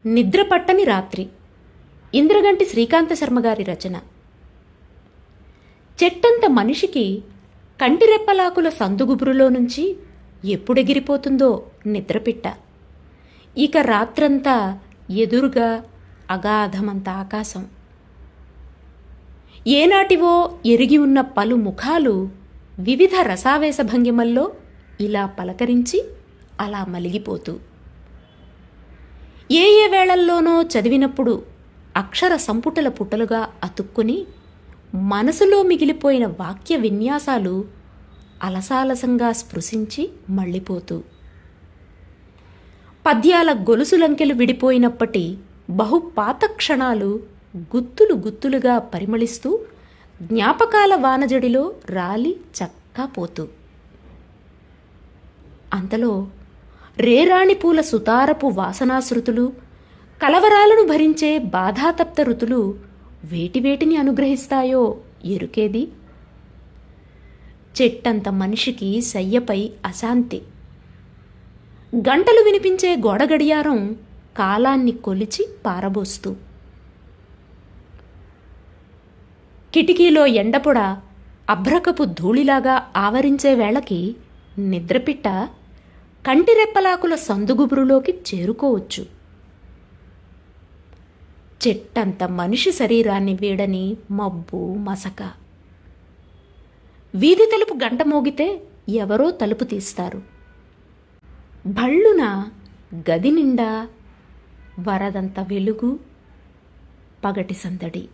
నిద్రపట్టని రాత్రి. ఇంద్రగంటి శ్రీకాంత శర్మ గారి రచన. చెట్టంత మనిషికి కంటిరెప్పలాకుల సందుగుబురులో నుంచి ఎప్పుడెగిరిపోతుందో నిద్రపిట్ట. ఇక రాత్రంతా ఎదురుగా అగాధమంత ఆకాశం. ఏనాటివో ఎరిగి ఉన్న పలు ముఖాలు వివిధ రసావేశ భంగిమల్లో ఇలా పలకరించి అలా మలిగిపోతూ, ఏ ఏ వేళల్లోనో చదివినప్పుడు అక్షర సంపుటల పుటలుగా అతుక్కుని మనసులో మిగిలిపోయిన వాక్య విన్యాసాలు అలసాలసంగా స్పృశించి మళ్ళీపోతూ, పద్యాల గొలుసులంకెలు విడిపోయినప్పటి బహుపాత క్షణాలు గుత్తులు గుత్తులుగా పరిమళిస్తూ జ్ఞాపకాల వానజడిలో రాలి చక్కా పోతూ, అంతలో రేరాణి పూల సుతారపు వాసనాశ్రుతులు, కలవరాలను భరించే బాధాతప్త ఋతులు వేటివేటిని అనుగ్రహిస్తాయో ఎరుకేది? చెట్టంత మనిషికి శయ్యపై అశాంతి. గంటలు వినిపించే గోడగడియారం కాలాన్ని కొలిచి పారబోస్తూ, కిటికీలో ఎండపొడ అభ్రకపు ధూళిలాగా ఆవరించే వేళకి నిద్రపిట్ట కంటిరెప్పలాకుల సందుగుబురులోకి చేరుకోవచ్చు. చెట్టంత మనిషి శరీరాన్ని వీడని మబ్బు మసక. వీధి తలుపు గంట మోగితే ఎవరో తలుపు తీస్తారు. భళ్ళున గది నిండా వరదంత వెలుగు, పగటి సందడి.